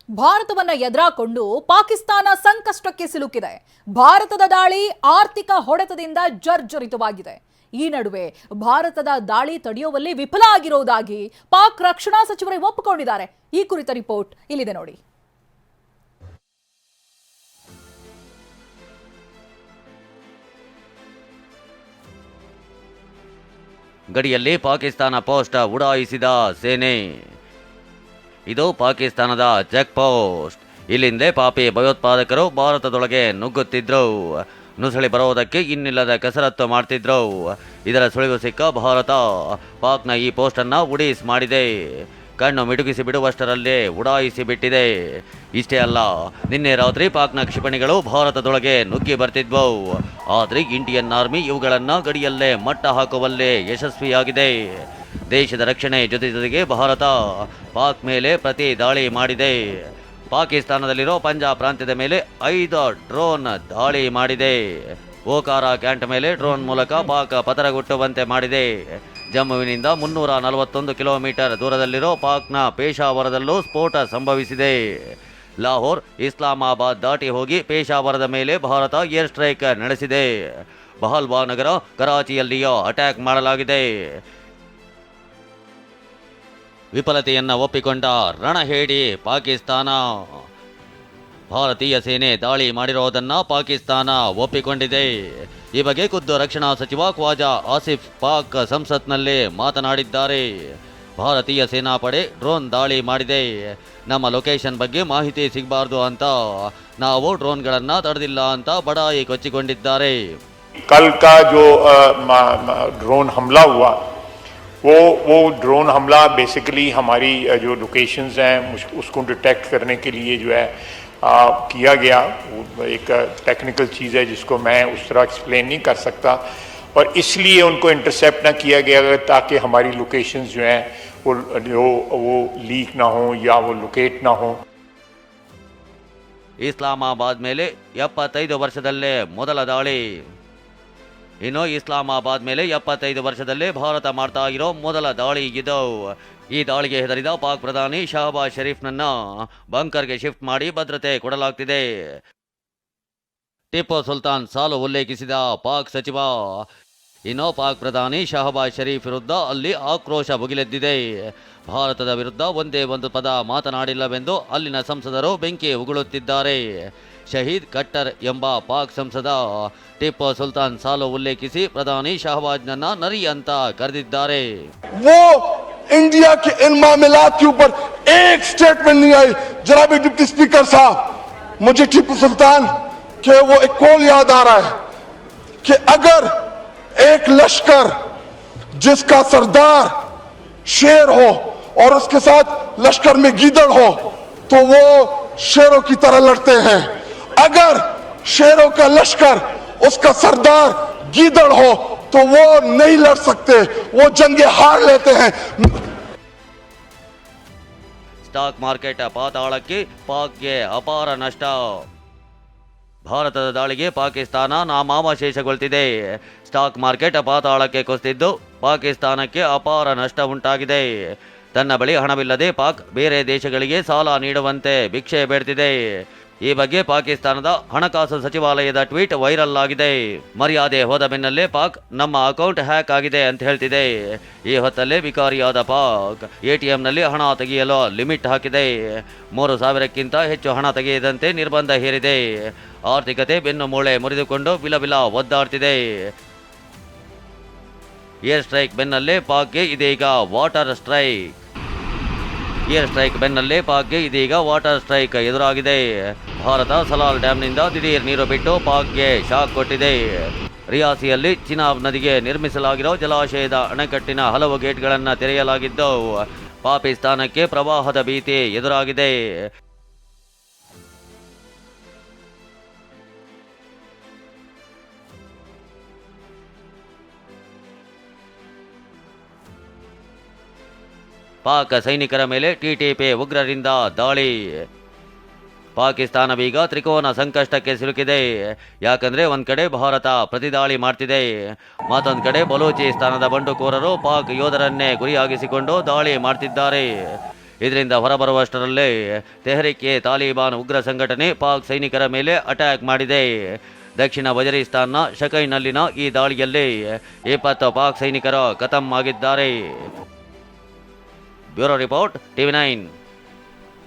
ಭಾರತವನ್ನ ಎದುರಾಕೊಂಡು ಪಾಕಿಸ್ತಾನ ಸಂಕಷ್ಟಕ್ಕೆ ಸಿಲುಕಿದೆ. ಭಾರತದ ದಾಳಿ ಆರ್ಥಿಕ ಹೊಡೆತದಿಂದ ಜರ್ಜರಿತವಾಗಿದೆ. ಈ ನಡುವೆ ಭಾರತದ ದಾಳಿ ತಡೆಯುವಲ್ಲಿ ವಿಫಲ ಆಗಿರುವುದಾಗಿ ಪಾಕ್ ರಕ್ಷಣಾ ಸಚಿವರೇ ಒಪ್ಪಿಕೊಂಡಿದ್ದಾರೆ. ಈ ಕುರಿತ ರಿಪೋರ್ಟ್ ಇಲ್ಲಿದೆ ನೋಡಿ. ಗಡಿಯಲ್ಲಿ ಪಾಕಿಸ್ತಾನ ಪೋಸ್ಟ್ ಉಡಾಯಿಸಿದ ಸೇನೆ. ಇದು ಪಾಕಿಸ್ತಾನದ ಚೆಕ್ ಪೋಸ್ಟ್. ಇಲ್ಲಿಂದೇ ಪಾಪಿ ಭಯೋತ್ಪಾದಕರು ಭಾರತದೊಳಗೆ ನುಗ್ಗುತ್ತಿದ್ರು. ನುಸುಳಿ ಬರೋದಕ್ಕೆ ಇನ್ನಿಲ್ಲದ ಕಸರತ್ತು ಮಾಡ್ತಿದ್ರು. ಇದರ ಸುಳಿವು ಸಿಕ್ಕ ಭಾರತ ಪಾಕ್ನ ಈ ಪೋಸ್ಟನ್ನು ಉಡೀಸ್ ಮಾಡಿದೆ. ಕಣ್ಣು ಮಿಟುಕಿಸಿ ಬಿಡುವಷ್ಟರಲ್ಲೇ ಉಡಾಯಿಸಿ ಬಿಟ್ಟಿದೆ. ಇಷ್ಟೇ ಅಲ್ಲ, ನಿನ್ನೆ ರಾತ್ರಿ ಪಾಕ್ನ ಕ್ಷಿಪಣಿಗಳು ಭಾರತದೊಳಗೆ ನುಗ್ಗಿ ಬರ್ತಿದ್ವು. ಆದರೆ ಇಂಡಿಯನ್ ಆರ್ಮಿ ಇವುಗಳನ್ನು ಗಡಿಯಲ್ಲೇ ಮಟ್ಟ ಹಾಕುವಲ್ಲೇ ಯಶಸ್ವಿಯಾಗಿದೆ. ದೇಶದ ರಕ್ಷಣೆ ಜೊತೆಗೆ ಭಾರತ ಪಾಕ್ ಮೇಲೆ ಪ್ರತಿ ದಾಳಿ ಮಾಡಿದೆ. ಪಾಕಿಸ್ತಾನದಲ್ಲಿರೋ ಪಂಜಾಬ್ ಪ್ರಾಂತ್ಯದ ಮೇಲೆ 5 ಡ್ರೋನ್ ದಾಳಿ ಮಾಡಿದೆ. ಓಕಾರ ಕ್ಯಾಂಟ್ ಮೇಲೆ ಡ್ರೋನ್ ಮೂಲಕ ಪಾಕ್ ಪತರಗುಟ್ಟುವಂತೆ ಮಾಡಿದೆ. ಜಮ್ಮುವಿನಿಂದ 341 ಕಿಲೋಮೀಟರ್ ದೂರದಲ್ಲಿರೋ ಪಾಕ್ನ ಪೇಶಾವರದಲ್ಲೂ ಸ್ಫೋಟ ಸಂಭವಿಸಿದೆ. ಲಾಹೋರ್, ಇಸ್ಲಾಮಾಬಾದ್ ದಾಟಿ ಹೋಗಿ ಪೇಶಾವರದ ಮೇಲೆ ಭಾರತ ಏರ್ ಸ್ಟ್ರೈಕ್ ನಡೆಸಿದೆ. ಬಹಲ್ವಾ ನಗರ, ಕರಾಚಿಯಲ್ಲಿಯೂ ಅಟ್ಯಾಕ್ ಮಾಡಲಾಗಿದೆ. ವಿಫಲತೆಯನ್ನು ಒಪ್ಪಿಕೊಂಡ ರಣಹೇಡಿ ಪಾಕಿಸ್ತಾನ. ಭಾರತೀಯ ಸೇನೆ ದಾಳಿ ಮಾಡಿರೋದನ್ನು ಪಾಕಿಸ್ತಾನ ಒಪ್ಪಿಕೊಂಡಿದೆ. ಈ ಬಗ್ಗೆ ಖುದ್ದು ರಕ್ಷಣಾ ಸಚಿವ ಖ್ವಾಜಾ ಆಸಿಫ್ ಪಾಕ್ ಸಂಸತ್ನಲ್ಲಿ ಮಾತನಾಡಿದ್ದಾರೆ. ಭಾರತೀಯ ಸೇನಾಪಡೆ ಡ್ರೋನ್ ದಾಳಿ ಮಾಡಿದೆ. ನಮ್ಮ ಲೊಕೇಶನ್ ಬಗ್ಗೆ ಮಾಹಿತಿ ಸಿಗಬಾರ್ದು ಅಂತ ನಾವು ಡ್ರೋನ್ಗಳನ್ನು ತಡೆದಿಲ್ಲ ಅಂತ ಬಡಾಯಿ ಕೊಚ್ಚಿಕೊಂಡಿದ್ದಾರೆ. कल का जो ड्रोन हमला हुआ वो ड्रोन हमला बेसिकली हमारी जो लोकेशंस हैं उसको डिटेक्ट करने के लिए जो है किया गया. एक टेक्निकल चीज़ है जिसको मैं उस तरह एक्सप्लेन नहीं कर सकता, और इसलिए उनको इंटरसेप्ट ना किया गया ताकि हमारी लोकेशंस जो हैं वो लीक ना हो या वो लोकेट ना हो. ಇಸ್ಲಾಮಾಬಾದ್ ಮೇಲೆ 75 ವರ್ಷದಲ್ಲೇ ಮೊದಲ ದಾಳಿ. ಇನ್ನು ಇಸ್ಲಾಮಾಬಾದ್ ಮೇಲೆ 75 ವರ್ಷದಲ್ಲೇ ಭಾರತ ಮಾಡ್ತಾ ಇರೋ ಮೊದಲ ದಾಳಿ ಇದು. ಈ ದಾಳಿಗೆ ಹೆದರಿದ ಪಾಕ್ ಪ್ರಧಾನಿ ಶಹಬಾಜ್ ಶರೀಫ್ನನ್ನ ಬಂಕರ್ಗೆ ಶಿಫ್ಟ್ ಮಾಡಿ ಭದ್ರತೆ ಕೊಡಲಾಗ್ತಿದೆ. ಟಿಪ್ಪು ಸುಲ್ತಾನ್ ಸಾಲು ಉಲ್ಲೇಖಿಸಿದ ಪಾಕ್ ಸಚಿವ. ಇನ್ನು ಪಾಕ್ ಪ್ರಧಾನಿ ಶಹಬಾಜ್ ಶರೀಫ್ ವಿರುದ್ಧ ಅಲ್ಲಿ ಆಕ್ರೋಶ ಭುಗಿಲೆದ್ದಿದೆ. ಭಾರತದ ವಿರುದ್ಧ ಒಂದೇ ಒಂದು ಪದ ಮಾತನಾಡಿಲ್ಲವೆಂದು ಅಲ್ಲಿನ ಸಂಸದರು ಬೆಂಕಿ ಉಗುಳುತ್ತಿದ್ದಾರೆ. ಶಹೀದ್ ಕಟ್ಟರ್ ಎಂಬ ಪಾಕ್ ಸಂಸದ ಟಿಪ್ಪು ಸುಲ್ತಾನ್ ಸಾಲು ಉಲ್ಲೇಖಿಸಿ ಪ್ರಧಾನಿ ಶಹಬಾಜ್ನನ್ನ ನರಿ ಅಂತ ಕರೆದಿದ್ದಾರೆ. इंडिया के इन मामलात के ऊपर एक स्टेटमेंट नहीं आई. जनाब डिप्टी स्पीकर साहब, मुझे टीपू सुल्तान के वो एक कॉल याद आ रहा है कि अगर एक लश्कर जिसका सरदार शेर हो और उसके साथ लश्कर में गीदड़ हो तो वो शेरों की तरह लड़ते हैं. अगर शेरों का लश्कर उसका सरदार गीदड़ हो तो वो नहीं लड़ सकते, वो जंगे हार लेते हैं. ಸ್ಟಾಕ್ ಮಾರ್ಕೆಟ್ ಪಾತಾಳಕ್ಕೆ ಪಾಕ್ಗೆ ಅಪಾರ ನಷ್ಟ. ಭಾರತದ ದಾಳಿಗೆ ಪಾಕಿಸ್ತಾನ ನಾಮಾವಶೇಷಗೊಳ್ತಿದೆ. ಸ್ಟಾಕ್ ಮಾರ್ಕೆಟ್ ಪಾತಾಳಕ್ಕೆ ಕುಸಿದಿದ್ದು ಪಾಕಿಸ್ತಾನಕ್ಕೆ ಅಪಾರ ನಷ್ಟ ಉಂಟಾಗಿದೆ. ತನ್ನ ಬಳಿ ಹಣವಿಲ್ಲದೆ ಪಾಕ್ ಬೇರೆ ದೇಶಗಳಿಗೆ ಸಾಲ ನೀಡುವಂತೆ ಭಿಕ್ಷೆ ಬೇಡ್ತಿದೆ. ಈ ಬಗ್ಗೆ ಪಾಕಿಸ್ತಾನದ ಹಣಕಾಸು ಸಚಿವಾಲಯದ ಟ್ವೀಟ್ ವೈರಲ್ ಆಗಿದೆ. ಮರ್ಯಾದೆ ಹೋದ ಬೆನ್ನಲ್ಲೇ ಪಾಕ್ ನಮ್ಮ ಅಕೌಂಟ್ ಹ್ಯಾಕ್ ಆಗಿದೆ ಅಂತ ಹೇಳ್ತಿದೆ. ಈ ಹೊತ್ತಲ್ಲೇ ವಿಕಾರಿಯಾದ ಪಾಕ್ ಎಟಿಎಂನಲ್ಲಿ ಹಣ ತೆಗೆಯಲು ಲಿಮಿಟ್ ಹಾಕಿದೆ. 3,000ಕ್ಕಿಂತ ಹೆಚ್ಚು ಹಣ ತೆಗೆಯದಂತೆ ನಿರ್ಬಂಧ ಹೇರಿದೆ. ಆರ್ಥಿಕತೆ ಬೆನ್ನು ಮೂಳೆ ಮುರಿದುಕೊಂಡು ವಿಲವಿಲ ಒದ್ದಾಡ್ತಿದೆ. ಏರ್ ಸ್ಟ್ರೈಕ್ ಬೆನ್ನಲ್ಲೇ ಪಾಕ್ಗೆ ಇದೀಗ ವಾಟರ್ ಸ್ಟ್ರೈಕ್. ಏರ್ ಸ್ಟ್ರೈಕ್ ಬೆನ್ನಲ್ಲೇ ಪಾಕ್ಗೆ ಇದೀಗ ವಾಟರ್ ಸ್ಟ್ರೈಕ್ ಎದುರಾಗಿದೆ. ಭಾರತ ಸಲಾಲ್ ಡ್ಯಾಂನಿಂದ ದಿಢೀರ್ ನೀರು ಬಿಟ್ಟು ಪಾಕ್ಗೆ ಶಾಕ್ ಕೊಟ್ಟಿದೆ. ರಿಯಾಸಿಯಲ್ಲಿ ಚಿನಾಬ್ ನದಿಗೆ ನಿರ್ಮಿಸಲಾಗಿರೋ ಜಲಾಶಯದ ಅಣೆಕಟ್ಟಿನ ಹಲವು ಗೇಟ್ಗಳನ್ನು ತೆರೆಯಲಾಗಿದ್ದು ಪಾಕಿಸ್ತಾನಕ್ಕೆ ಪ್ರವಾಹದ ಭೀತಿ ಎದುರಾಗಿದೆ. ಪಾಕ್ ಸೈನಿಕರ ಮೇಲೆ ಟಿಟಿಪಿ ಉಗ್ರರಿಂದ ದಾಳಿ. ಪಾಕಿಸ್ತಾನವೀಗ ತ್ರಿಕೋನ ಸಂಕಷ್ಟಕ್ಕೆ ಸಿಲುಕಿದೆ. ಯಾಕಂದ್ರೆ ಒಂದ್ ಕಡೆ ಭಾರತ ಪ್ರತಿದಾಳಿ ಮಾಡ್ತಿದೆ, ಮತ್ತೊಂದು ಕಡೆ ಬಲೂಚಿಸ್ತಾನದ ಬಂಡುಕೋರರು ಪಾಕ್ ಯೋಧರನ್ನೇ ಗುರಿಯಾಗಿಸಿಕೊಂಡು ದಾಳಿ ಮಾಡ್ತಿದ್ದಾರೆ. ಇದರಿಂದ ಹೊರಬರುವಷ್ಟರಲ್ಲೇ ತೆಹರಿಕ್ ಎ ತಾಲಿಬಾನ್ ಉಗ್ರ ಸಂಘಟನೆ ಪಾಕ್ ಸೈನಿಕರ ಮೇಲೆ ಅಟ್ಯಾಕ್ ಮಾಡಿದೆ. ದಕ್ಷಿಣ ವಜರಿಸ್ತಾನ್ನ ಶಕೈನಲ್ಲಿನ ಈ ದಾಳಿಯಲ್ಲಿ 20 ಪಾಕ್ ಸೈನಿಕರು ಖತಮ್ ಆಗಿದ್ದಾರೆ. Bureau report, TV9.